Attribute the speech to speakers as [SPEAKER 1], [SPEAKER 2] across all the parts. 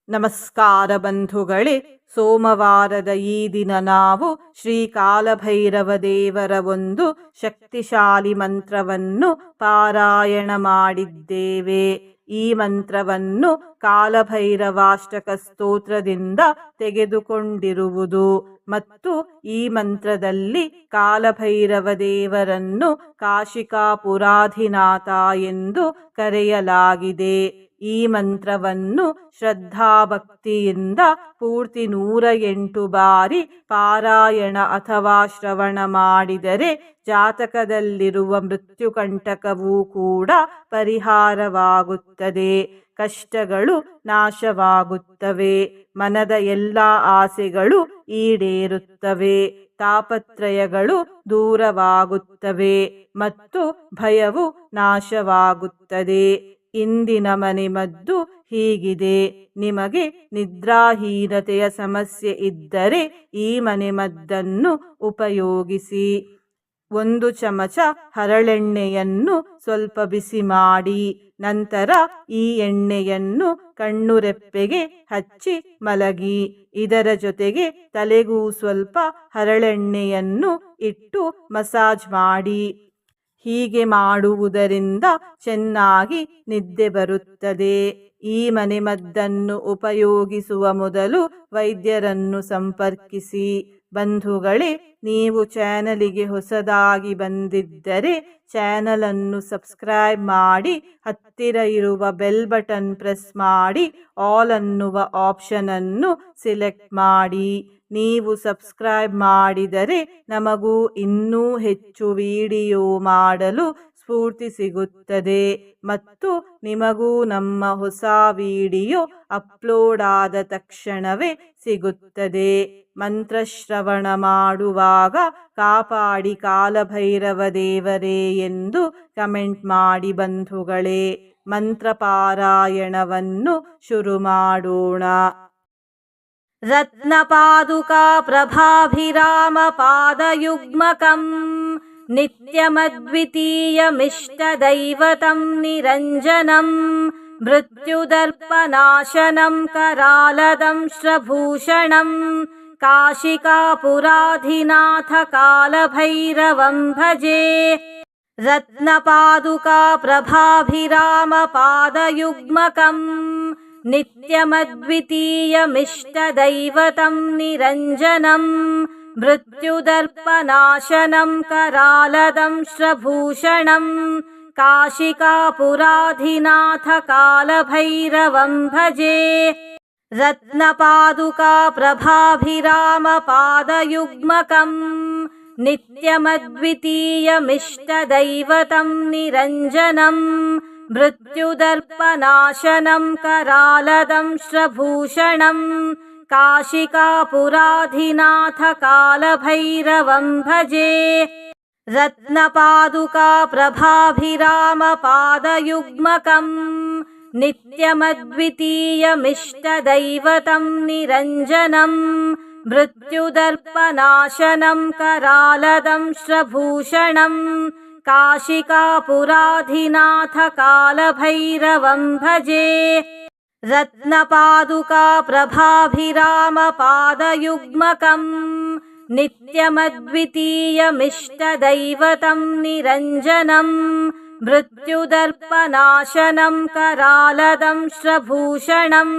[SPEAKER 1] ನಮಸ್ಕಾರ ಬಂಧುಗಳೇ, ಸೋಮವಾರದ ಈ ದಿನ ನಾವು ಶ್ರೀ ಕಾಲಭೈರವ ದೇವರ ಒಂದು ಶಕ್ತಿಶಾಲಿ ಮಂತ್ರವನ್ನು ಪಾರಾಯಣ ಮಾಡಿದ್ದೇವೆ. ಈ ಮಂತ್ರವನ್ನು ಕಾಲಭೈರವಾಷ್ಟಕ ಸ್ತೋತ್ರದಿಂದ ತೆಗೆದುಕೊಂಡಿರುವುದು ಮತ್ತು ಈ ಮಂತ್ರದಲ್ಲಿ ಕಾಲಭೈರವ ದೇವರನ್ನು ಕಾಶಿಕಾಪುರಾಧಿನಾಥ ಎಂದು ಕರೆಯಲಾಗಿದೆ. ಈ ಮಂತ್ರವನ್ನು ಶ್ರದ್ಧಾಭಕ್ತಿಯಿಂದ ಪೂರ್ತಿ 108 ಬಾರಿ ಪಾರಾಯಣ ಅಥವಾ ಶ್ರವಣ ಮಾಡಿದರೆ ಜಾತಕದಲ್ಲಿರುವ ಮೃತ್ಯುಕಂಟಕವೂ ಕೂಡ ಪರಿಹಾರವಾಗುತ್ತದೆ, ಕಷ್ಟಗಳು ನಾಶವಾಗುತ್ತವೆ, ಮನದ ಎಲ್ಲ ಆಸೆಗಳು ಈಡೇರುತ್ತವೆ, ತಾಪತ್ರಯಗಳು ದೂರವಾಗುತ್ತವೆ ಮತ್ತು ಭಯವು ನಾಶವಾಗುತ್ತದೆ. ಇಂದಿನ ಮನೆಮದ್ದು ಹೀಗಿದೆ. ನಿಮಗೆ ನಿದ್ರಾಹೀನತೆಯ ಸಮಸ್ಯೆ ಇದ್ದರೆ ಈ ಮನೆಮದ್ದನ್ನು ಉಪಯೋಗಿಸಿ. 1 ಚಮಚ ಹರಳೆಣ್ಣೆಯನ್ನು ಸ್ವಲ್ಪ ಬಿಸಿ ಮಾಡಿ, ನಂತರ ಈ ಎಣ್ಣೆಯನ್ನು ಕಣ್ಣುರೆಪ್ಪೆಗೆ ಹಚ್ಚಿ ಮಲಗಿ. ಇದರ ಜೊತೆಗೆ ತಲೆಗೂ ಸ್ವಲ್ಪ ಹರಳೆಣ್ಣೆಯನ್ನು ಇಟ್ಟು ಮಸಾಜ್ ಮಾಡಿ. ಹೀಗೆ ಮಾಡುವುದರಿಂದ ಚೆನ್ನಾಗಿ ನಿದ್ದೆ ಬರುತ್ತದೆ. ಈ ಮನೆಮದ್ದನ್ನು ಉಪಯೋಗಿಸುವ ಮೊದಲು ವೈದ್ಯರನ್ನು ಸಂಪರ್ಕಿಸಿ. ಬಂಧುಗಳೇ, ನೀವು ಚಾನಲಿಗೆ ಹೊಸದಾಗಿ ಬಂದಿದ್ದರೆ ಚಾನಲನ್ನು ಸಬ್ಸ್ಕ್ರೈಬ್ ಮಾಡಿ, ಹತ್ತಿರ ಇರುವ ಬೆಲ್ ಬಟನ್ ಪ್ರೆಸ್ ಮಾಡಿ, ಆಲ್ ಅನ್ನುವ ಆಪ್ಷನನ್ನು ಸಿಲೆಕ್ಟ್ ಮಾಡಿ. ನೀವು ಸಬ್ಸ್ಕ್ರೈಬ್ ಮಾಡಿದರೆ ನಮಗೂ ಇನ್ನೂ ಹೆಚ್ಚು ವಿಡಿಯೋ ಮಾಡಲು ಸ್ಫೂರ್ತಿ ಸಿಗುತ್ತದೆ ಮತ್ತು ನಿಮಗೂ ನಮ್ಮ ಹೊಸ ವಿಡಿಯೋ ಅಪ್ಲೋಡ್ ಆದ ತಕ್ಷಣವೇ ಸಿಗುತ್ತದೆ. ಮಂತ್ರಶ್ರವಣ ಮಾಡುವಾಗ ಕಾಪಾಡಿ ಕಾಲಭೈರವ ದೇವರೇ ಎಂದು ಕಮೆಂಟ್ ಮಾಡಿ ಬಂಧುಗಳೇ. ಮಂತ್ರ ಪಾರಾಯಣವನ್ನು ಶುರು ಮಾಡೋಣ. ರತ್ನಪಾದುಕಾ ಪ್ರಭಾಭಿರಾಮ ಪಾದಯುಗ್ಮಕಂ ನಿತ್ಯಮದ್ವಿತೀಯಮಿಷ್ಟದೈವತಂ ನಿರಂಜನಂ ಮೃತ್ಯುದರ್ಪನಾಶನಂ ಕರಾಲದಂಶ್ರಭೂಷಣಂ ಕಾಶಿಕಾಪುರಾಧಿನಾಥ ಕಾಲಭೈರವಂ ಭಜೆ. ರತ್ನಪಾದುಕಾ ಪ್ರಭಾಭಿರಾಮ ಪಾದಯುಗ್ಮಕಂ ನಿತ್ಯಮದ್ವಿತೀಯಮಿಷ್ಟದೈವತಂ ನಿರಂಜನಂ ಮೃತ್ಯುದರ್ಪನಾಶನಂ ಕರಾಲದಂಶ್ರಭೂಷಣಂ ಕಾಶಿಕಾಪುರಾಧಿನಾಥ ಕಾಲಭೈರವಂ ಭಜೆ. ರತ್ನಪಾದುಕಾ ಪ್ರಭಾಭಿರಾಮ ಪಾದಯುಗ್ಮಕಂ ನಿತ್ಯಮದ್ವಿತೀಯಮಿಷ್ಟದೈವತಂ ನಿರಂಜನಂ ಮೃತ್ಯುದರ್ಪನಾಶನಂ ಕರಾಲದಂಶ್ರಭೂಷಣಂ ಕಾಶಿಕಾಪುರಾಧಿನಾಥ ಕಾಲಭೈರವಂ ಭಜೆ. ರತ್ನಪಾದುಕಾ ಪ್ರಭಾಭಿರಾಮ ಪಾದಯುಗ್ಮಕಂ ನಿತ್ಯಮದ್ವಿತೀಯಮಿಷ್ಟದೈವತಂ ನಿರಂಜನಂ ಮೃತ್ಯುದರ್ಪನಾಶನಂ ಕರಾಲದಂಶ್ರಭೂಷಣಂ ಕಾಶಿಕಾಪುರಾಧಿನಾಥ ಕಾಲಭೈರವಂ ಭಜೆ. ರತ್ನಪಾದುಕಾ ಪ್ರಭಾಭಿರಾಮ ಪಾದಯುಗ್ಮಕಂ ನಿತ್ಯಮದ್ವಿತೀಯಮಿಷ್ಟದೈವತಂ ನಿರಂಜನಂ ಮೃತ್ಯುದರ್ಪನಾಶನಂ ಕರಾಲದಂಶ್ರಭೂಷಣಂ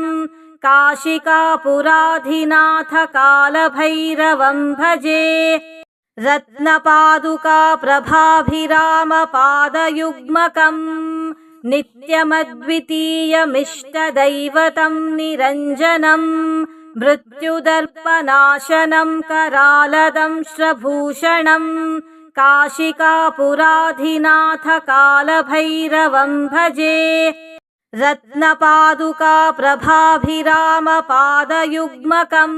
[SPEAKER 1] ಕಾಶಿಕಾಪುರಾಧಿನಾಥ ಕಾಲಭೈರವಂ ಭಜೆ. ರತ್ನಪಾದುಕಾ ಪ್ರಭಾಭಿರಾಮ ಪಾದಯುಗ್ಮಕಂ ನಿತ್ಯಮದ್ವಿತೀಯಮಿಷ್ಟದೈವತಂ ನಿರಂಜನಂ ಮೃತ್ಯುದರ್ಪನಾಶನಂ ಕರಾಲದಂಶ್ರಭೂಷಣಂ ಕಾಶಿಕಾಪುರಾಧಿನಾಥ ಕಾಲಭೈರವಂ ಭಜೆ. ರತ್ನಪಾದುಕಾ ಪ್ರಭಾಭಿರಾಮ ಪಾದಯುಗ್ಮಕಂ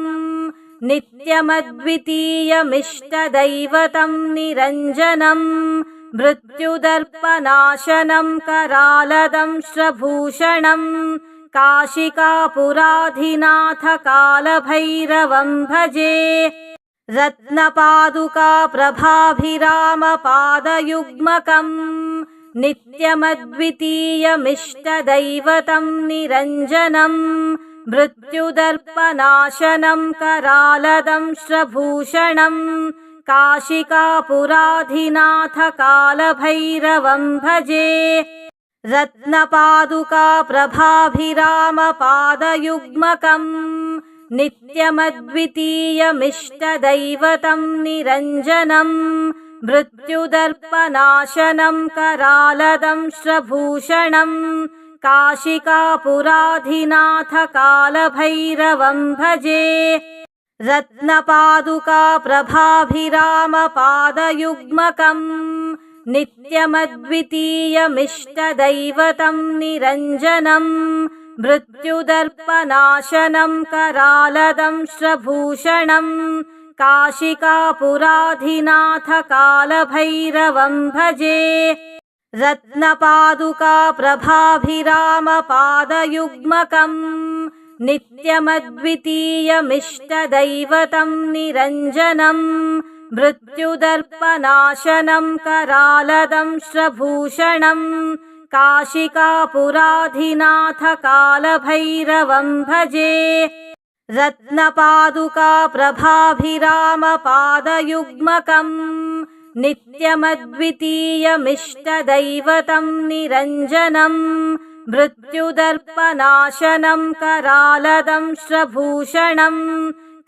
[SPEAKER 1] ನಿತ್ಯಮದ್ವಿತೀಯಮಿಷ್ಟದೈವತಂ ನಿರಂಜನಂ ಮೃತ್ಯುದರ್ಪನಾಶನಂ ಕರಾಲದಂಶ್ರಭೂಷಣಂ ಕಾಶಿಕಾಪುರಾಧಿನಾಥ ಕಾಲಭೈರವಂ ಭಜೆ. ರತ್ನಪಾದುಕಾ ಪ್ರಭಾಭಿರಾಮ ಪಾದಯುಗ್ಮಕಂ ನಿತ್ಯಮದ್ವಿತೀಯಮಿಷ್ಟದೈವತಂ ನಿರಂಜನಂ मृत्युदर्पनाशनं करालदंश्रभूषणं काशिकापुराधिनाथकालभैरवं भजे रत्नपादुकाप्रभाभिरामपादयुग्मकं नित्यमद्वितीयमिष्टदैवतं निरञ्जनं मृत्युदर्पनाशनं करालदंश्रभूषणं काशिकापुराधिनाथकालभैरवं भजे रत्नपादुकाप्रभाभिरामपादयुग्मकं नित्यमद्वितीयमिष्टदैवतं निरञ्जनं मृत्युदर्पनाशनं करालदंश्रभूषणं काशिकापुराधिनाथकालभैरवं भजे रत्नपादुकाप्रभाभिरामपादयुग्मकं नित्यमद्वितीयमिष्टदैवतं निरञ्जनं मृत्युदर्पनाशनं करालदंश्रभूषणं काशिकापुराधिनाथकालभैरवं भजे रत्नपादुकाप्रभाभिरामपादयुग्मकं नित्यमद्वितीयमिष्टदैवतं निरञ्जनं मृत्युदर्पनाशनं करालदंश्रभूषणं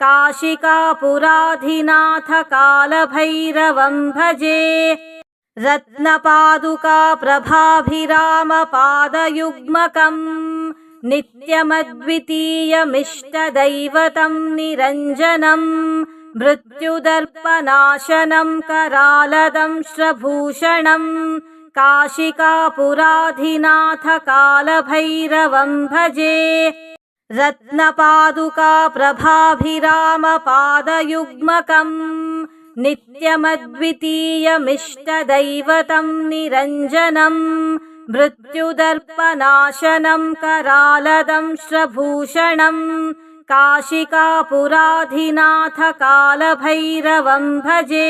[SPEAKER 1] काशिकापुराधिनाथकालभैरवं भजे रत्नपादुकाप्रभाभिरामपादयुग्मकं नित्यमद्वितीयमिष्टदैवतं निरञ्जनं मृत्युदर्पनाशनं करालदंश्रभूषणं काशिकापुराधिनाथकालभैरवं भजे रत्नपादुकाप्रभाभिरामपादयुग्मकं नित्यमद्वितीयमिष्टदैवतं निरञ्जनं मृत्युदर्पनाशनं करालदंश्रभूषणं काशिकापुराधिनाथकालभैरवं भजे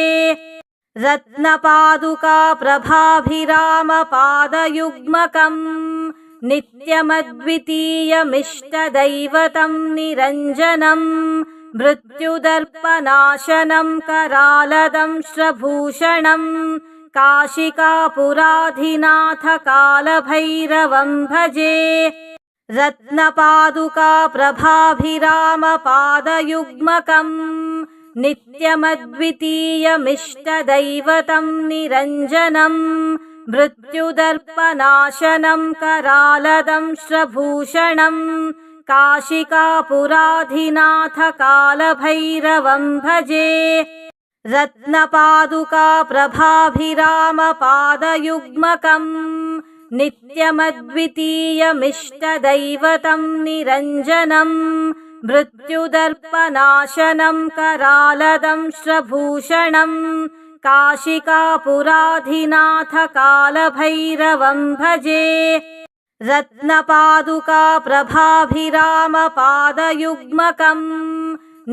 [SPEAKER 1] रत्नपादुकाप्रभाभिरामपादयुग्मकं नित्यमद्वितीयमिष्टदैवतं निरञ्जनं मृत्युदर्पनाशनं करालदंश्रभूषणं काशिकापुराधिनाथकालभैरवं भजे रत्नपादुकाप्रभाभिरामपादयुग्मकं नित्यमद्वितीयमिष्टदैवतं निरञ्जनं मृत्युदर्पनाशनं करालदंश्रभूषणं काशिकापुराधिनाथकालभैरवं भजे रत्नपादुकाप्रभाभिरामपादयुग्मकं नित्यमद्वितीयमिष्टदैवतं निरञ्जनं मृत्युदर्पनाशनं करालदंश्रभूषणं काशिकापुराधिनाथकालभैरवं भजे रत्नपादुकाप्रभाभिरामपादयुग्मकं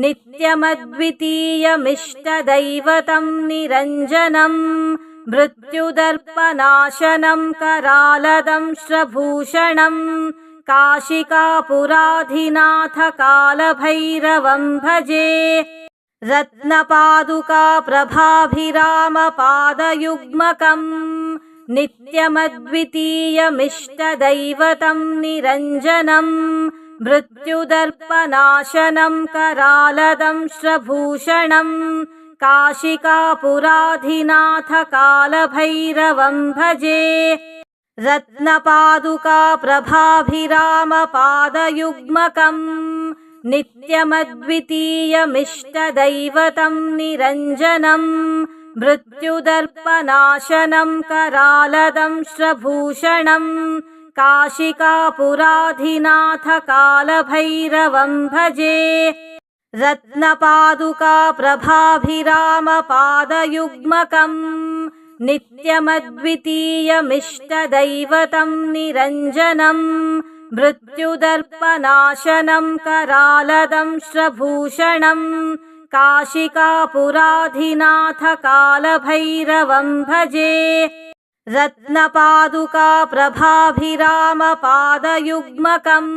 [SPEAKER 1] नित्यमद्वितीयमिष्टदैवतं निरञ्जनं मृत्युदर्पनाशनं करालदंश्रभूषणं काशिकापुराधिनाथकालभैरवं भजे रत्नपादुकाप्रभाभिरामपादयुग्मकं नित्यमद्वितीयमिष्टदैवतं निरञ्जनं मृत्युदर्पनाशनं करालदंश्रभूषणं काशिकापुराधिनाथकालभैरवं भजे रत्नपादुकाप्रभाभिरामपादयुग्मकं नित्यमद्वितीयमिष्टदैवतं निरञ्जनं मृत्युदर्पनाशनं करालदंश्रभूषणं काशिकापुराधिनाथकालभैरवं भजे रत्नपादुकाप्रभाभिरामपादयुग्मकं नित्यमद्वितीयमिष्टदैवतं निरञ्जनं मृत्युदर्पनाशनं करालदंश्रभूषणं काशिकापुराधिनाथकालभैरवं भजे रत्नपादुकाप्रभाभिरामपादयुग्मकं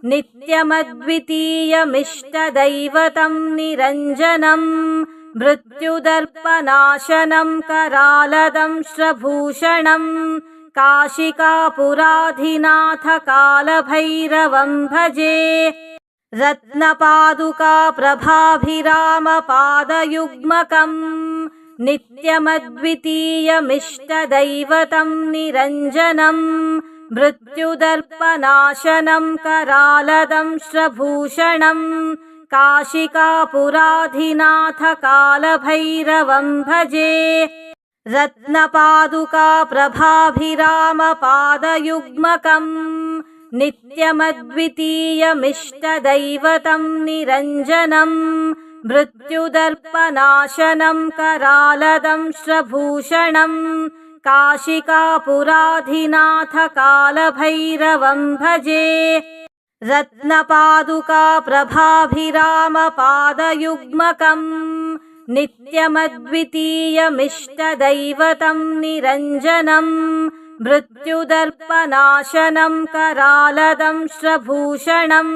[SPEAKER 1] नित्यमद्वितीयमिष्टदैवतं निरञ्जनं मृत्युदर्पनाशनं करालदंश्रभूषणं काशिकापुराधिनाथ कालभैरवं भजे। रत्नपादुका प्रभाभिरामपादयुग्मकं नित्यमद्वितीयमिष्टदैवतं निरञ्जनं मृत्युदर्पनाशनं करालदंश्रभूषणं काशिकापुराधिनाथ कालभैरवं भजे। रत्नपादुका प्रभाभिरामपादयुग्मकं नित्यमद्वितीयमिष्टदैवतं निरञ्जनं मृत्युदर्पनाशनं करालदंश्रभूषणं काशिकापुराधिनाथ कालभैरवं भजे। रत्नपादुका प्रभाभिरामपादयुग्मकं नित्यमद्वितीयमिष्टदैवतं निरञ्जनं मृत्युदर्पनाशनं करालदंश्रभूषणं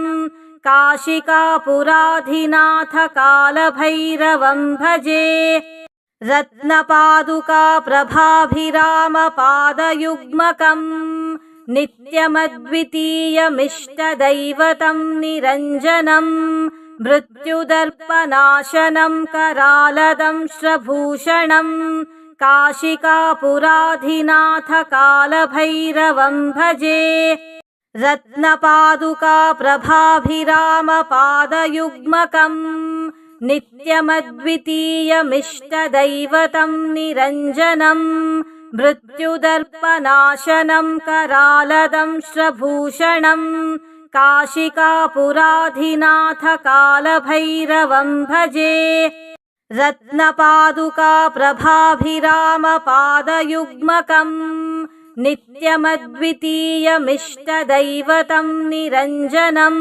[SPEAKER 1] काशिकापुराधिनाथ कालभैरवं भजे। रत्नपादुका प्रभाभिरामपादयुग्मकं नित्यमद्वितीयमिष्टदैवतं निरञ्जनं मृत्युदर्पनाशनं करालदंश्रभूषणं काशिकापुराधिनाथ कालभैरवं भजे। रत्नपादुका प्रभाभिरामपादयुग्मकं नित्यमद्वितीयमिष्टदैवतं निरञ्जनं मृत्युदर्पनाशनं करालदंश्रभूषणं काशिकापुराधिनाथ कालभैरवं भजे। रत्नपादुका प्रभाभिरामपादयुग्मकं नित्यमद्वितीयमिष्टदैवतं निरञ्जनं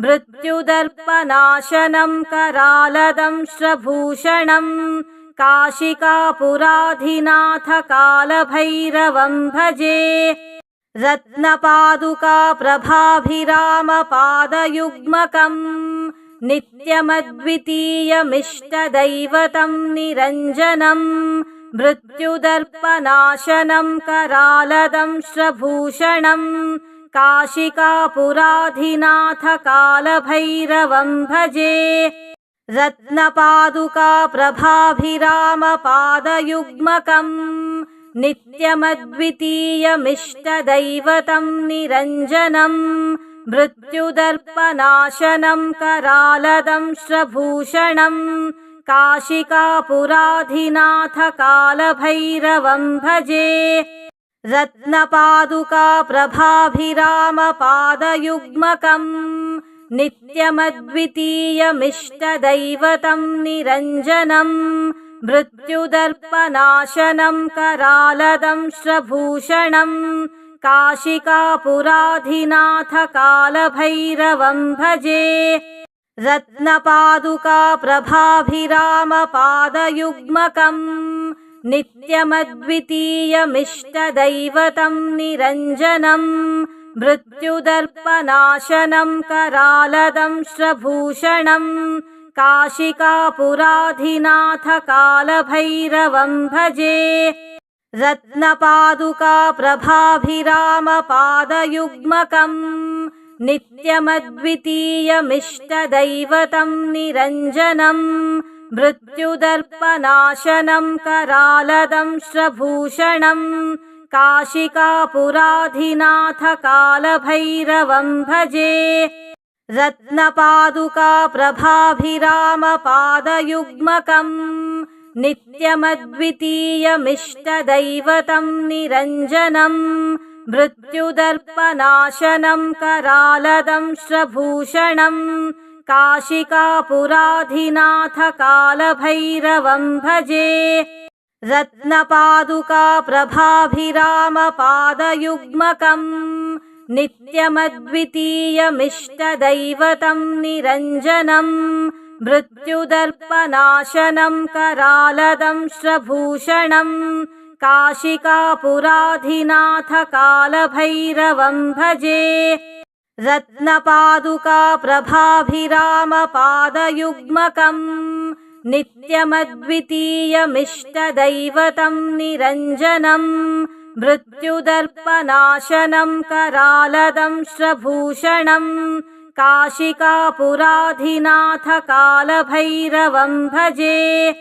[SPEAKER 1] मृत्युदर्पनाशनं करालदंश्रभूषणं काशिकापुराधिनाथ कालभैरवं भजे। रत्नपादुका प्रभाभिरामपादयुग्मकं नित्यमद्वितीयमिष्टदैवतं निरञ्जनं मृत्युदर्पनाशनं करालदंश्रभूषणं काशिकापुराधिनाथ कालभैरवं भजे। रत्नपादुका प्रभाभिरामपादयुग्मकं नित्यमद्वितीयमिष्टदैवतं निरञ्जनं मृत्युदर्पनाशनं करालदंश्रभूषणं काशिकापुराधिनाथ कालभैरवं भजे। रत्नपादुका प्रभाभिरामपादयुग्मकं नित्यमद्वितीयमिष्टदैवतं निरञ्जनं मृत्युदर्पनाशनं करालदंश्रभूषणं काशिकापुराधिनाथ कालभैरवं भजे। रत्नपादुका प्रभाभिरामपादयुग्मकं नित्यमद्वितीयमिष्टदैवतं निरञ्जनं मृत्युदर्पनाशनं करालदंश्रभूषणं काशिकापुराधिनाथ कालभैरवं भजे। रत्नपादुका प्रभाभिरामपादयुग्मकं नित्यमद्वितीयमिष्टदैवतं निरञ्जनं मृत्युदर्पनाशनं करालदंश्रभूषणं काशिकापुराधिनाथ कालभैरवं भजे। रत्नपादुका प्रभाभिरामपादयुग्मकं नित्यमद्वितीयमिष्टदैवतं निरञ्जनं मृत्युदर्पनाशनं करालदंश्रभूषणं काशिकापुराधिनाथ कालभैरवं भजे। रत्नपादुका प्रभाभिरामपादयुग्मकं नित्यमद्वितीयमिष्टदैवतं निरञ्जनं मृत्युदर्पनाशनं करालदंश्रभूषणं काशिकापुराधिनाथ कालभैरवं भजे। रत्नपादुका प्रभाभिरामपादयुग्मकम् नित्यमद्वितीयमिष्टदैवतं निरञ्जनम् मृत्युदर्पनाशनं करालदंश्रभूषणम् काशिकापुराधिनाथकालभैरवं भजे।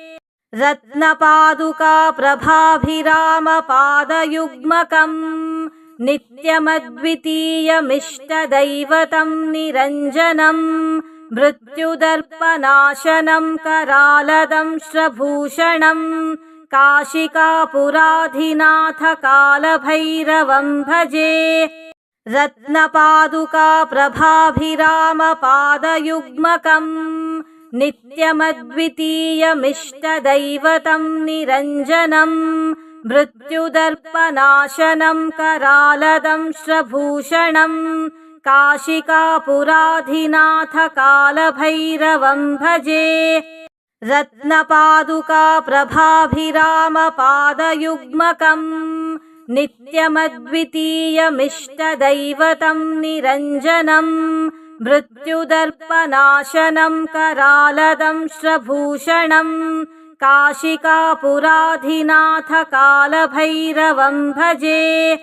[SPEAKER 1] रत्नपादुका प्रभाभिरामपादयुग्मकम् नित्यमद्वितीयमिष्टदैवतं निरञ्जनम् मृत्युदर्पनाशनं करालदंश्रभूषणम् काशिकापुराधिनाथकालभैरवं भजे। रत्नपादुका प्रभाभिरामपादयुग्मकम् नित्यमद्वितीयमिष्टदैवतं निरञ्जनम् मृत्युदर्पनाशनं करालदंश्रभूषणम् काशिकापुराधिनाथकालभैरवं भजे। रत्नपादुका प्रभाभिरामपादयुग्मकम् नित्यमद्वितीयमिष्टदैवतं निरञ्जनम् मृत्युदर्पनाशनं करालदंश्रभूषणम् काशिकापुराधिनाथकालभैरवं भजे।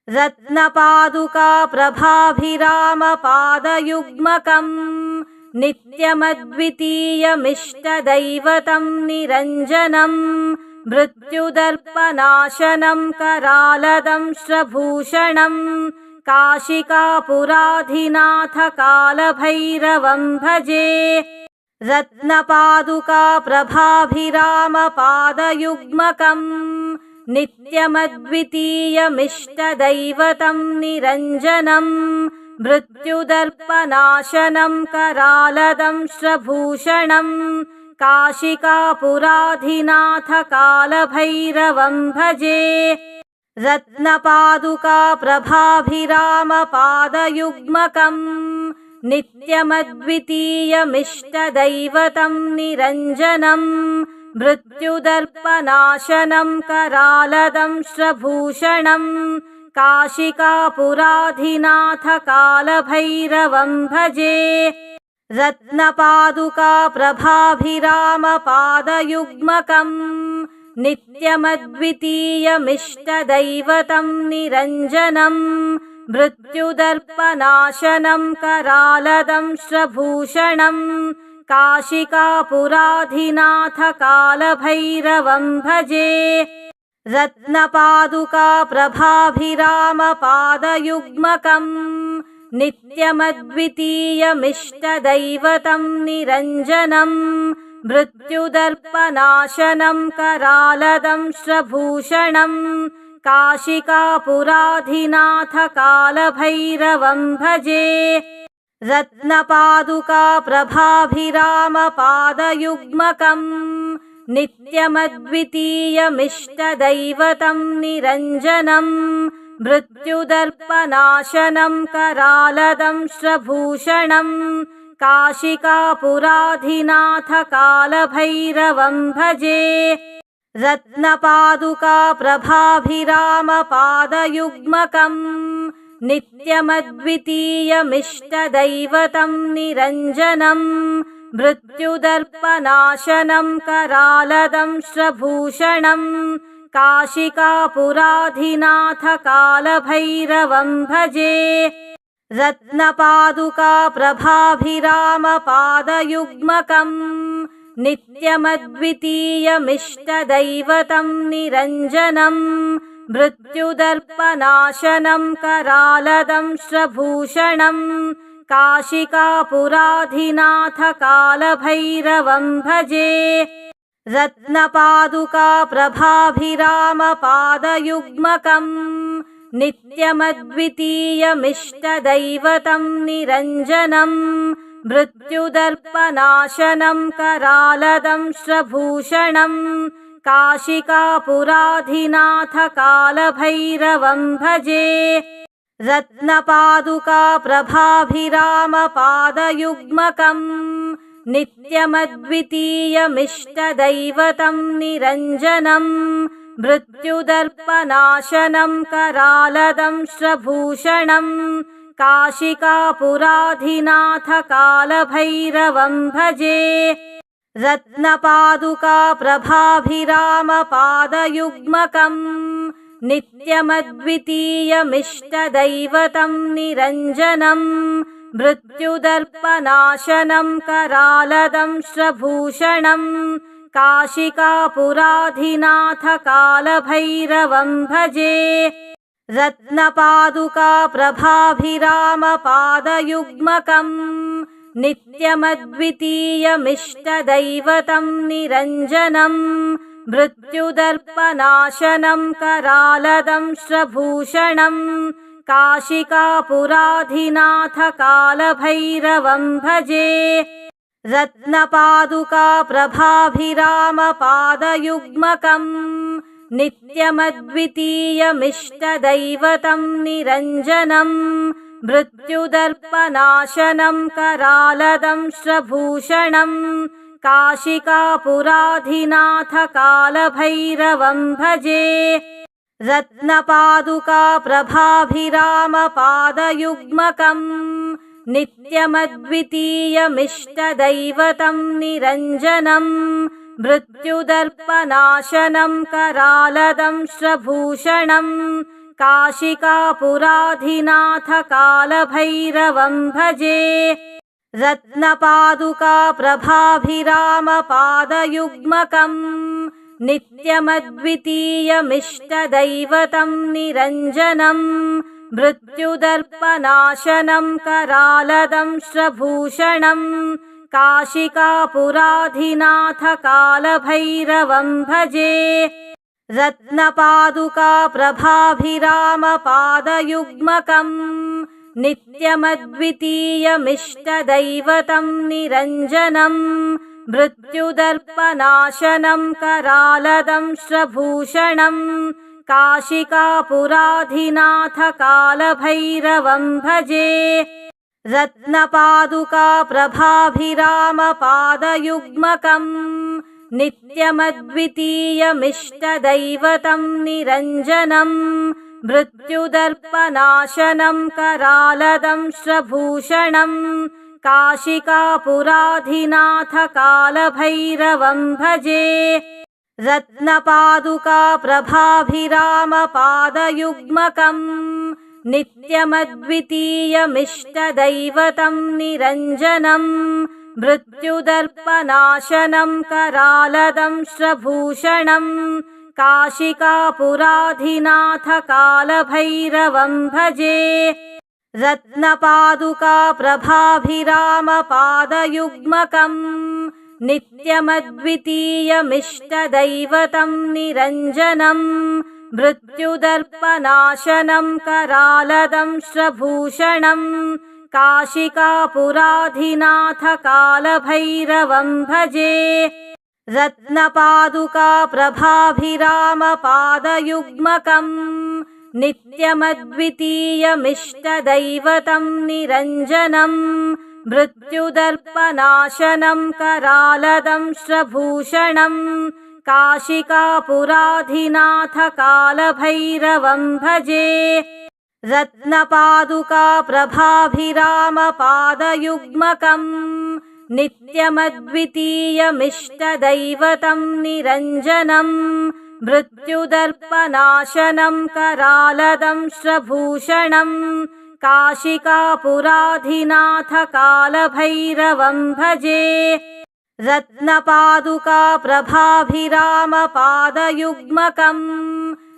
[SPEAKER 1] रत्नपादुका प्रभाभिरामपादयुग्मकम् नित्यमद्वितीयमिष्टदैवतं निरञ्जनम् मृत्युदर्पनाशनं करालदंश्रभूषणम् काशिकापुराधिनाथकालभैरवं भजे। रत्नपादुका प्रभाभिरामपादयुग्मकम् नित्यमद्वितीयमिष्टदैवतं निरञ्जनम् मृत्युदर्पनाशनं करालदंश्रभूषणम् काशिकापुराधिनाथकालभैरवं भजे। रत्नपादुका प्रभाभिरामपादयुग्मकम् नित्यमद्वितीयमिष्टदैवतं निरञ्जनम् मृत्युदर्पनाशनं करालदंश्रभूषणम् काशिकापुराधिनाथकालभैरवं भजे। रत्नपादुका प्रभाभिरामपादयुग्मकम् नित्यमद्वितीयमिष्टदैवतं निरञ्जनम् मृत्युदर्पनाशनं करालदंश्रभूषणम् काशिकापुराधिनाथकालभैरवं भजे। रत्नपादुका प्रभाभिरामपादयुग्मकम् नित्यमद्वितीयमिष्टदैवतं निरञ्जनम् मृत्युदर्पनाशनं करालदंश्रभूषणम् काशिकापुराधिनाथकालभैरवं भजे। रत्नपादुका प्रभाभिरामपादयुग्मकम् नित्यमद्वितीयमिष्टदैवतं निरञ्जनम् मृत्युदर्पनाशनं करालदंश्रभूषणम् काशिकापुराधिनाथकालभैरवं भजे। रत्नपादुका प्रभाभिरामपादयुग्मकम् नित्यमद्वितीयमिष्टदैवतं निरञ्जनम् मृत्युदर्पनाशनं करालदंश्रभूषणम् काशिकापुराधिनाथकालभैरवं भजे। रत्नपादुका प्रभाभिरामपादयुग्मकम् नित्यमद्वितीयमिष्टदैवतं निरञ्जनम् मृत्युदर्पनाशनं करालदंश्रभूषणम् काशिकापुराधिनाथकालभैरवं भजे। रत्नपादुका प्रभाभिरामपादयुग्मकम् नित्यमद्वितीयमिष्टदैवतं निरञ्जनम् मृत्युदर्पनाशनं करालदंश्रभूषणम् काशिकापुराधिनाथकालभैरवं भजे। रत्नपादुका प्रभाभिरामपादयुग्मकम् नित्यमद्वितीयमिष्टदैवतं निरञ्जनम् मृत्युदर्पनाशनं करालदंश्रभूषणम् काशिकापुराधिनाथ कालभैरवं भजे। रत्नपादुका प्रभाभिरामपादयुग्मकं नित्यमद्वितीयमिष्टदैवतं निरञ्जनं मृत्युदर्पनाशनं करालदंश्रभूषणं काशिकापुराधिनाथ कालभैरवं भजे। रत्नपादुका प्रभाभिरामपादयुग्मकं नित्यमद्वितीयमिष्टदैवतं निरञ्जनं मृत्युदर्पनाशनं करालदंश्रभूषणं काशिकापुराधिनाथ कालभैरवं भजे। रत्नपादुका प्रभाभिरामपादयुग्मकं नित्यमद्वितीयमिष्टदैवतं निरञ्जनं मृत्युदर्पनाशनं करालदंश्रभूषणं काशिकापुराधिनाथ कालभैरवं भजे। रत्नपादुका प्रभाभिरामपादयुग्मकं नित्यमद्वितीयमिष्टदैवतं निरञ्जनं मृत्युदर्पनाशनं करालदंश्रभूषणं काशिकापुराधिनाथ कालभैरवं भजे। रत्नपादुका प्रभाभिरामपादयुग्मकं नित्यमद्वितीयमिष्टदैवतं निरञ्जनं मृत्युदर्पनाशनं करालदंश्रभूषणं काशिकापुराधिनाथ कालभैरवं भजे। रत्नपादुका प्रभाभिरामपादयुग्मकं नित्यमद्वितीयमिष्टदैवतं निरञ्जनं मृत्युदर्पनाशनं करालदंश्रभूषणं काशिकापुराधिनाथ कालभैरवं भजे। रत्नपादुका प्रभाभिरामपादयुग्मकं नित्यमद्वितीयमिष्टदैवतं निरञ्जनं मृत्युदर्पनाशनं करालदंश्रभूषणं काशिकापुराधिनाथ कालभैरवं भजे। रत्नपादुका प्रभाभिरामपादयुग्मकं नित्यमद्वितीयमिष्टदैवतं निरञ्जनं मृत्युदर्पनाशनं करालदंश्रभूषणं काशिकापुराधिनाथ कालभैरवं भजे। रत्नपादुका प्रभाभिरामपादयुग्मकं नित्यमद्वितीयमिष्टदैवतं निरञ्जनं मृत्युदर्पनाशनं करालदंश्रभूषणं काशिकापुराधिनाथ कालभैरवं भजे। रत्नपादुका प्रभाभिरामपादयुग्मकं नित्यमद्वितीयमिष्टदैवतं निरञ्जनं मृत्युदर्पनाशनं करालदंश्रभूषणं काशिकापुराधिनाथ कालभैरवं भजे। रत्नपादुका प्रभाभिरामपादयुग्मकं नित्यमद्वितीयमिष्टदैवतं निरञ्जनं मृत्युदर्पनाशनं करालदंश्रभूषणं काशिकापुराधिनाथ कालभैरवं भजे। रत्नपादुका प्रभाभिरामपादयुग्मकं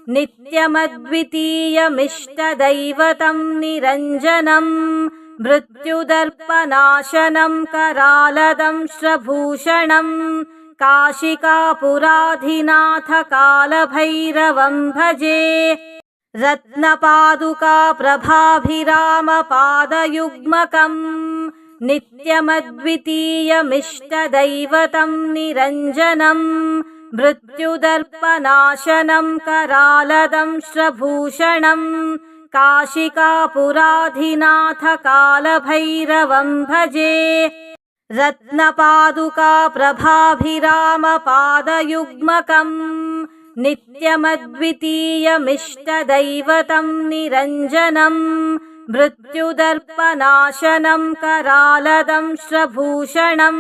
[SPEAKER 1] नित्यमद्वितीयमिष्टदैवतं निरञ्जनं मृत्युदर्पनाशनं करालदंश्रभूषणं काशिकापुराधिनाथ कालभैरवं भजे। रत्नपादुका प्रभाभिरामपादयुग्मकं नित्यमद्वितीयमिष्टदैवतं निरञ्जनं मृत्युदर्पनाशनं करालदंश्रभूषणं काशिकापुराधिनाथ कालभैरवं भजे। रत्नपादुका प्रभाभिरामपादयुग्मकं नित्यमद्वितीयमिष्टदैवतं निरञ्जनं मृत्युदर्पनाशनं करालदंश्रभूषणं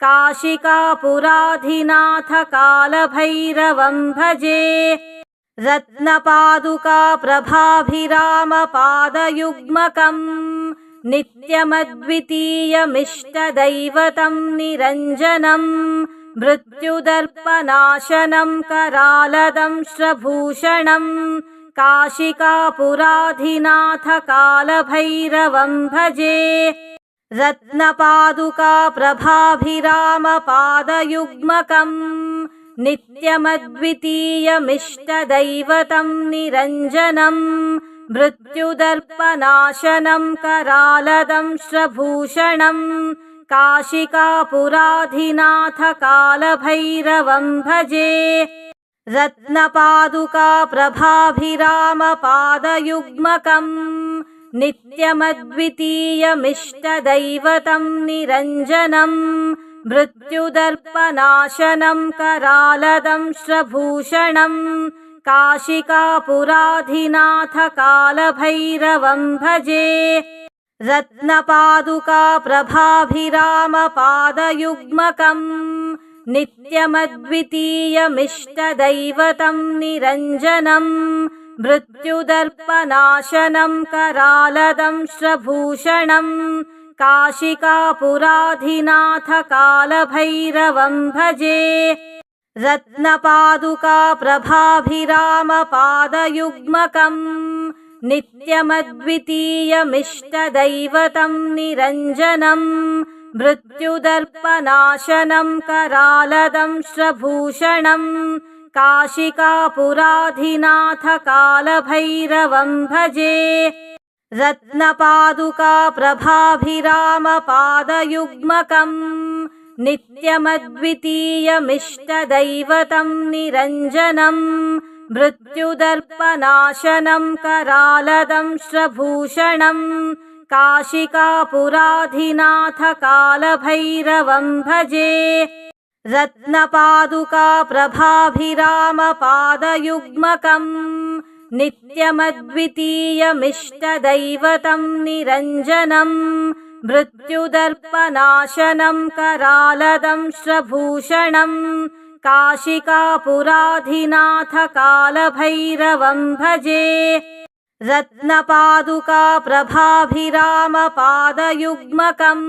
[SPEAKER 1] काशिकापुराधिनाथ कालभैरवं भजे रत्नपादुका प्रभाभिरामपादयुग्मकं नित्यमद्वितीयमिष्टदैवतं निरञ्जनं मृत्युदर्पनाशनं करालदंश्रभूषणं काशिकापुराधिनाथ कालभैरवं भजे रत्नपादुका प्रभाभिरामपादयुग्मकं नित्यमद्वितीयमिष्टदैवतं निरञ्जनं मृत्युदर्पनाशनं करालदंश्रभूषणं काशिकापुराधिनाथ कालभैरवं भजे रत्नपादुका प्रभाभिरामपादयुग्मकं नित्यमद्वितीयमिष्टदैवतं निरञ्जनं मृत्युदर्पनाशनं करालदंश्रभूषणं काशिकापुराधिनाथ कालभैरवं भजे रत्नपादुका प्रभाभिरामपादयुग्मकं नित्यमद्वितीयमिष्टदैवतं निरञ्जनं मृत्युदर्पनाशनं करालदंश्रभूषणं काशिकापुराधिनाथ कालभैरवं भजे रत्नपादुका प्रभाभिरामपादयुग्मकं नित्यमद्वितीयमिष्टदैवतं निरञ्जनं मृत्युदर्पनाशनं करालदंश्रभूषणं काशिकापुराधिनाथ कालभैरवं भजे रत्नपादुका प्रभाभिरामपादयुग्मकं नित्यमद्वितीयमिष्टदैवतं निरञ्जनं मृत्युदर्पनाशनं करालदंश्रभूषणं काशिकापुराधिनाथ कालभैरवं भजे रत्नपादुका प्रभाभिरामपादयुग्मकं नित्यमद्वितीयमिष्टदैवतं निरञ्जनं मृत्युदर्पनाशनं करालदंश्रभूषणं काशिकापुराधिनाथ कालभैरवं भजे रत्नपादुका प्रभाभिरामपादयुग्मकं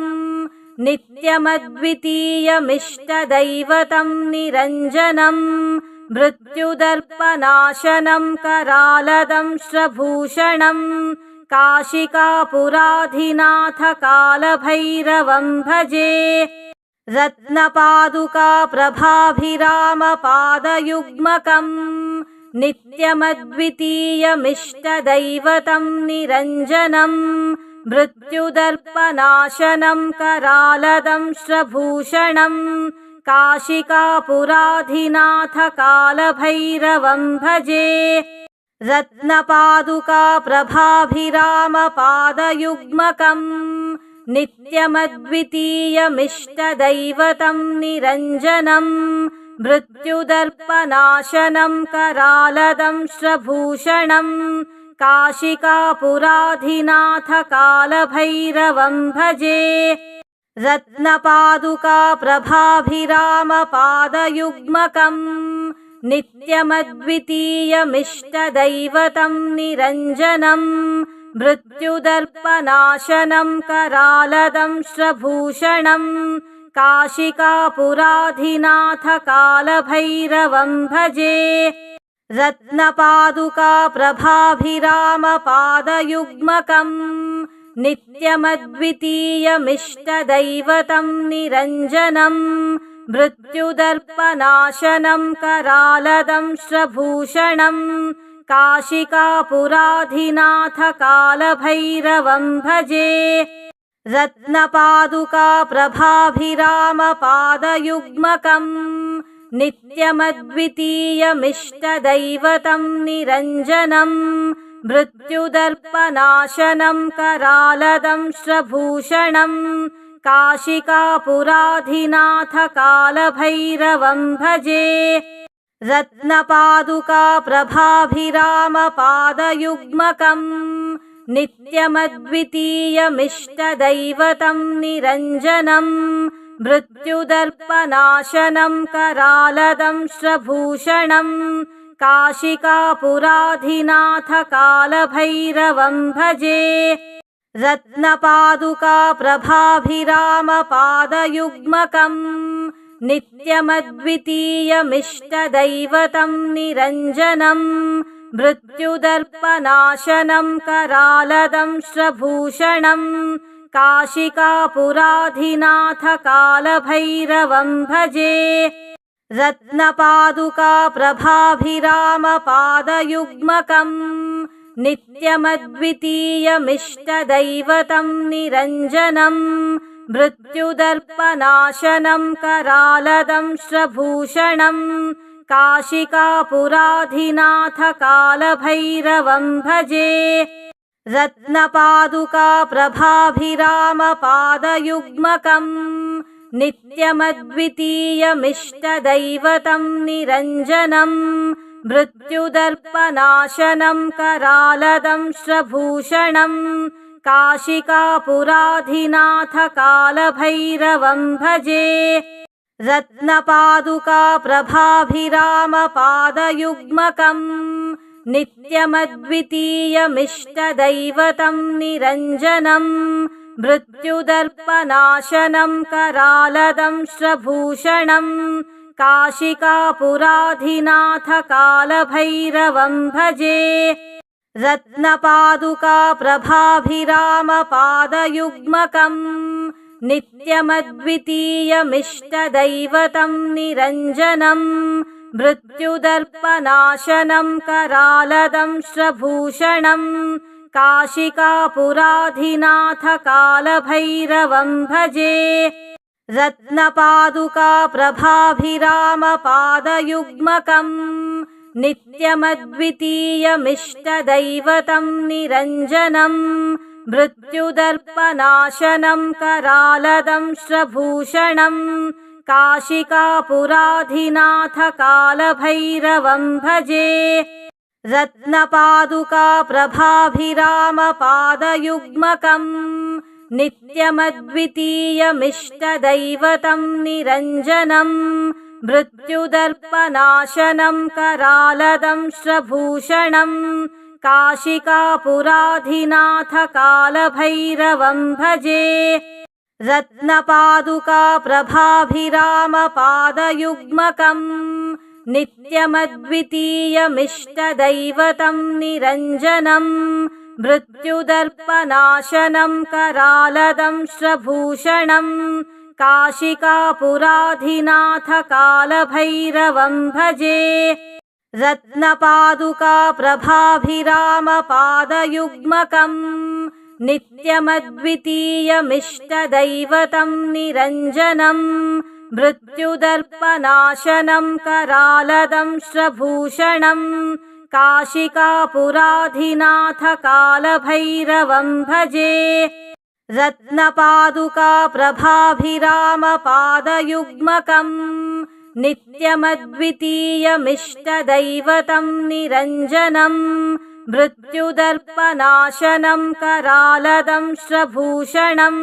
[SPEAKER 1] नित्यमद्वितीयमिष्टदैवतं निरञ्जनं मृत्युदर्पनाशनं करालदंश्रभूषणं काशिकापुराधिनाथ कालभैरवं भजे रत्नपादुका प्रभाभिरामपादयुग्मकं नित्यमद्वितीयमिष्टदैवतं निरञ्जनं मृत्युदर्पनाशनं करालदंश्रभूषणं काशिकापुराधिनाथ कालभैरवं भजे रत्नपादुका प्रभाभिरामपादयुग्मकं नित्यमद्वितीयमिष्टदैवतं निरञ्जनं मृत्युदर्पनाशनं करालदंश्रभूषणं काशिकापुराधिनाथ कालभैरवं भजे रत्नपादुका प्रभाभिरामपादयुग्मकं नित्यमद्वितीयमिष्टदैवतं निरञ्जनं मृत्युदर्पनाशनं करालदंश्रभूषणं काशिकापुराधिनाथ कालभैरवं भजे रत्नपादुका प्रभाभिरामपादयुग्मकं नित्यमद्वितीयमिष्टदैवतं निरञ्जनं मृत्युदर्पनाशनं करालदंश्रभूषणं काशिकापुराधिनाथ कालभैरवं भजे रत्नपादुका प्रभाभिरामपादयुग्मकं नित्यमद्वितीयमिष्टदैवतं निरञ्जनं मृत्युदर्पनाशनं करालदंश्रभूषणं काशिकापुराधिनाथ कालभैरवं भजे रत्नपादुका प्रभाभिरामपादयुग्मकं नित्यमद्वितीयमिष्टदैवतं निरञ्जनं मृत्युदर्पनाशनं करालदंश्रभूषणं काशिकापुराधिनाथकालभैरवं भजे रत्नपादुकाप्रभाभिरामपादयुग्मकम् नित्यमद्वितीयमिष्टदैवतं निरञ्जनं मृत्युदर्पनाशनं करालदंश्रभूषणं काशिकापुराधिनाथकालभैरवं भजे रत्नपादुकाप्रभाभिरामपादयुग्मकम् नित्यमद्वितीयमिष्टदैवतं निरञ्जनं मृत्युदर्पनाशनं करालदंश्रभूषणं काशिकापुराधिनाथकालभैरवं भजे रत्नपादुकाप्रभाभिरामपादयुग्मकम् नित्यमद्वितीयमिष्टदैवतं निरञ्जनं मृत्युदर्पनाशनं करालदंश्रभूषणं काशिकापुराधिनाथकालभैरवं भजे रत्नपादुकाप्रभाभिरामपादयुग्मकम् नित्यमद्वितीयमिष्टदैवतं निरञ्जनं मृत्युदर्पनाशनं करालदंश्रभूषणं काशिकापुराधिनाथकालभैरवं भजे रत्नपादुकाप्रभाभिरामपादयुग्मकम् नित्यमद्वितीयमिष्टदैवतं निरञ्जनं मृत्युदर्पनाशनं करालदंश्रभूषणं काशिकापुराधिनाथकालभैरवं भजे रत्नपादुकाप्रभाभिरामपादयुग्मकम् नित्यमद्वितीयमिष्टदैवतं निरञ्जनं मृत्युदर्पनाशनं करालदंश्रभूषणं काशिकापुराधिनाथकालभैरवं भजे रत्नपादुकाप्रभाभिरामपादयुग्मकम् नित्यमद्वितीयमिष्टदैवतं निरञ्जनं मृत्युदर्पनाशनं करालदंश्रभूषणं काशिकापुराधिनाथकालभैरवं भजे रत्नपादुकाप्रभाभिरामपादयुग्मकम् नित्यमद्वितीयमिष्टदैवतं निरञ्जनं मृत्युदर्पनाशनं करालदंश्रभूषणं काशिकापुराधिनाथकालभैरवं भजे रत्नपादुकाप्रभाभिरामपादयुग्मकम् नित्यमद्वितीयमिष्टदैवतं निरञ्जनं मृत्युदर्पनाशनं करालदंश्रभूषणं काशिकापुराधिनाथकालभैरवं भजे रत्नपादुकाप्रभाभिरामपादयुग्मकम् नित्यमद्वितीयमिष्टदैवतं निरञ्जनं मृत्युदर्पनाशनं करालदंश्रभूषणं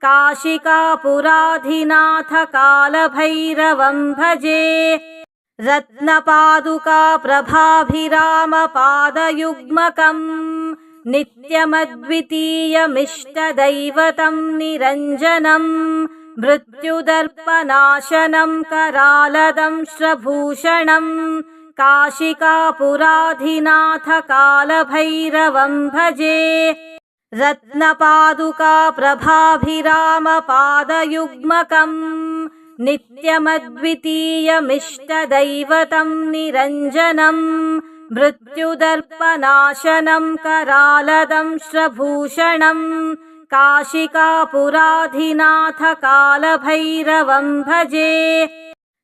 [SPEAKER 1] काशिकापुराधिनाथकालभैरवं भजे रत्नपादुकाप्रभाभिरामपादयुग्मकम् नित्यमद्वितीयमिष्टदैवतं निरञ्जनं मृत्युदर्पनाशनं करालदंश्रभूषणं काशिकापुराधिनाथकालभैरवं भजे रत्नपादुकाप्रभाभिरामपादयुग्मकम् नित्यमद्वितीयमिष्टदैवतं निरञ्जनं मृत्युदर्पनाशनं करालदंश्रभूषणं काशिकापुराधिनाथकालभैरवं भजे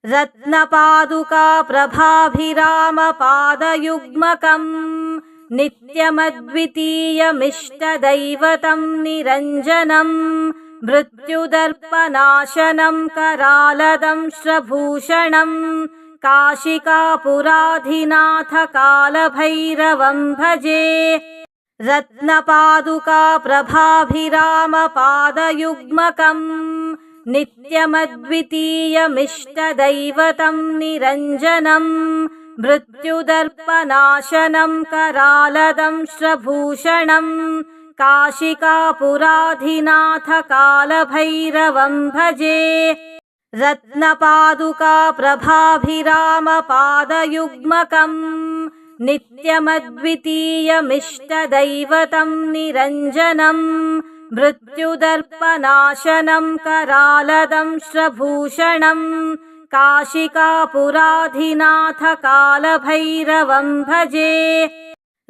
[SPEAKER 1] रत्नपादुकाप्रभाभिरामपादयुग्मकम् नित्यमद्वितीयमिष्टदैवतं निरञ्जनं मृत्युदर्पनाशनं करालदंश्रभूषणं काशिकापुराधिनाथकालभैरवं भजे रत्नपादुका प्रभाभिरामपादयुग्मकम् नित्यमद्वितीयमिष्टदैवतं निरञ्जनम् मृत्युदर्पनाशनं करालदंश्रभूषणम् काशिकापुराधिनाथ कालभैरवं भजे। रत्नपादुका प्रभाभिरामपादयुग्मकम् नित्यमद्वितीयमिष्टदैवतं निरञ्जनम् मृत्युदर्पनाशनं करालदंश्रभूषणम् काशिकापुराधिनाथ कालभैरवं भजे।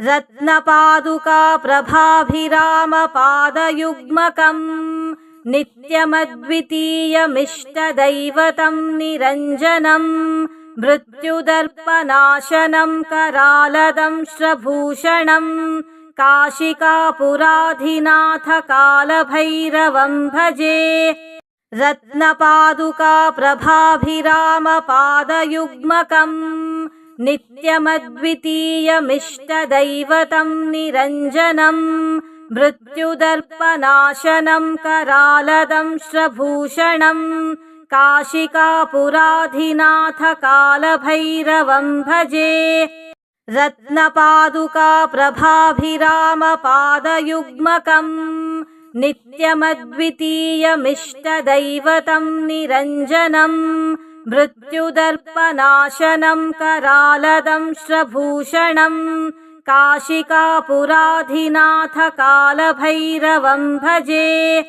[SPEAKER 1] रत्नपादुका प्रभाभिरामपादयुग्मकम् नित्यमद्वितीयमिष्टदैवतं निरञ्जनम् मृत्युदर्पनाशनं करालदंश्रभूषणम् काशिकापुराधिनाथ कालभैरवं भजे। रत्नपादुका प्रभाभिरामपादयुग्मकम् नित्यमद्वितीयमिष्टदैवतं निरञ्जनम् मृत्युदर्पनाशनं करालदंश्रभूषणम् काशिकापुराधिनाथ कालभैरवं भजे। रत्नपादुका प्रभाभिरामपादयुग्मकम् नित्यमद्वितीयमिष्टदैवतं निरञ्जनम् मृत्युदर्पनाशनं करालदंश्रभूषणम् काशिकापुराधिनाथ कालभैरवं भजे।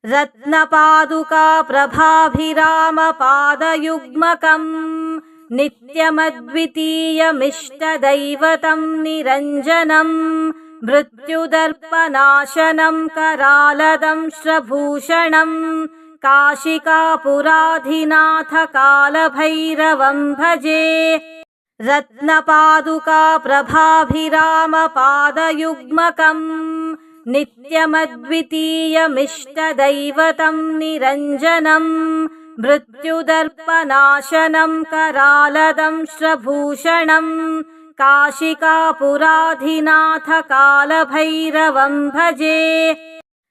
[SPEAKER 1] रत्नपादुका प्रभाभिरामपादयुग्मकम् नित्यमद्वितीयमिष्टदैवतं निरञ्जनम् मृत्युदर्पनाशनं करालदंश्रभूषणम् काशिकापुराधिनाथ कालभैरवं भजे। रत्नपादुका प्रभाभिरामपादयुग्मकम् नित्यमद्वितीयमिष्टदैवतं निरञ्जनम् मृत्युदर्पनाशनं करालदंश्रभूषणम् काशिकापुराधिनाथ कालभैरवं भजे।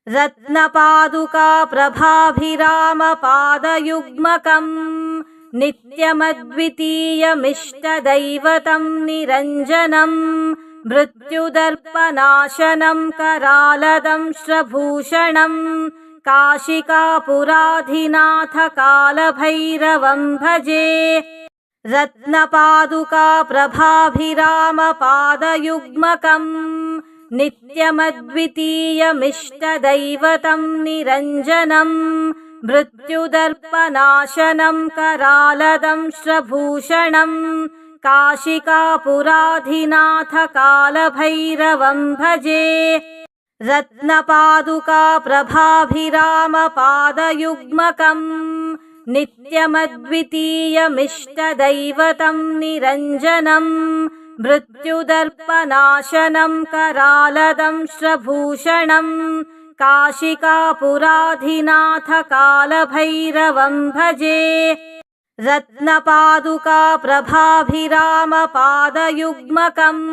[SPEAKER 1] रत्नपादुका प्रभाभिरामपादयुग्मकम् नित्यमद्वितीयमिष्टदैवतं निरञ्जनम् मृत्युदर्पनाशनं करालदंश्रभूषणम् काशिकापुराधिनाथ कालभैरवं भजे। रत्नपादुका प्रभाभिरामपादयुग्मकम् नित्यमद्वितीयमिष्टदैवतं निरञ्जनम् मृत्युदर्पनाशनं करालदंश्रभूषणम् काशिकापुराधिनाथ कालभैरवं भजे। रत्नपादुका प्रभाभिरामपादयुग्मकम् नित्यमद्वितीयमिष्टदैवतं निरञ्जनम् मृत्युदर्पनाशनं करालदंश्रभूषणम् काशिकापुराधिनाथ कालभैरवं भजे। रत्नपादुका प्रभाभिरामपादयुग्मकम्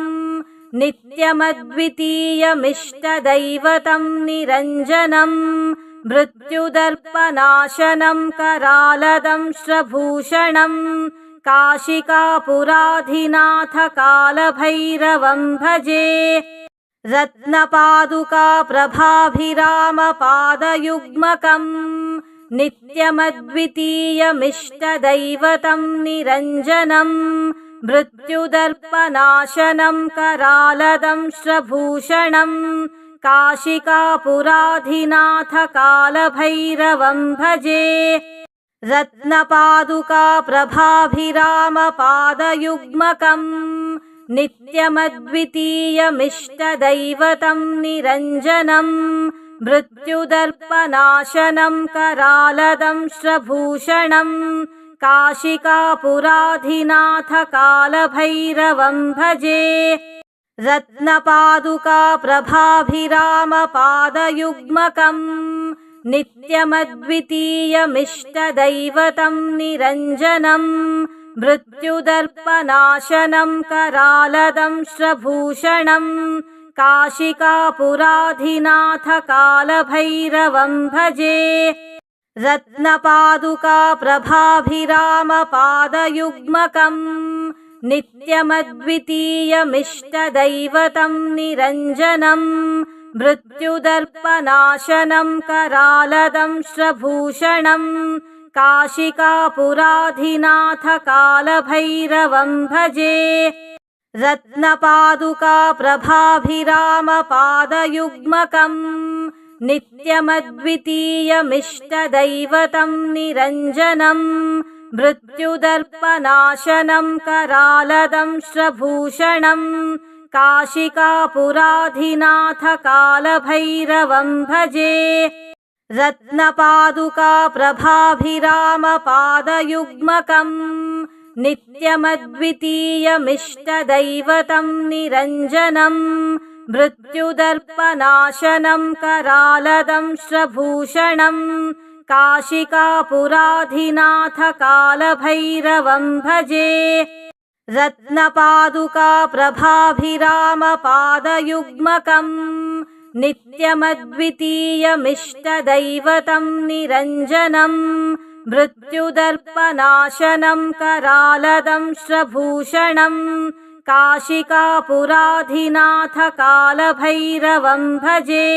[SPEAKER 1] नित्यमद्वितीयमिष्टदैवतं निरञ्जनम् मृत्युदर्पनाशनं करालदंश्रभूषणम् काशिकापुराधिनाथ कालभैरवं भजे। रत्नपादुका प्रभाभिरामपादयुग्मकम् नित्यमद्वितीयमिष्टदैवतं निरञ्जनम् मृत्युदर्पनाशनं करालदंश्रभूषणम् काशिकापुराधिनाथ कालभैरवं भजे। रत्नपादुका प्रभाभिरामपादयुग्मकम् नित्यमद्वितीयमिष्टदैवतं निरञ्जनम् मृत्युदर्पनाशनं करालदंश्रभूषणम् काशिकापुराधिनाथ कालभैरवं भजे। रत्नपादुका प्रभाभिरामपादयुग्मकम् नित्यमद्वितीयमिष्टदैवतं निरञ्जनम् मृत्युदर्पनाशनं करालदंश्रभूषणम् काशिकापुराधिनाथ कालभैरवं भजे रत्नपादुका प्रभाभिरामपादयुग्मकम् नित्यमद्वितीयमिष्टदैवतं निरञ्जनम् मृत्युदर्पनाशनं करालदंश्रभूषणम् काशिकापुराधिनाथ कालभैरवं भजे रत्नपादुका प्रभाभिरामपादयुग्मकम् नित्यमद्वितीयमिष्टदैवतं निरञ्जनम् मृत्युदर्पनाशनं करालदंश्रभूषणम् काशिकापुराधिनाथ कालभैरवं भजे रत्नपादुका प्रभाभिरामपादयुग्मकम् नित्यमद्वितीयमिष्टदैवतं निरञ्जनम् मृत्युदर्पनाशनं करालदंश्रभूषणम् काशिकापुराधिनाथ कालभैरवं भजे रत्नपादुका प्रभाभिरामपादयुग्मकम् नित्यमद्वितीयमिष्टदैवतं निरञ्जनम् मृत्युदर्पनाशनं करालदंश्रभूषणम् काशिकापुराधिनाथ कालभैरवं भजे।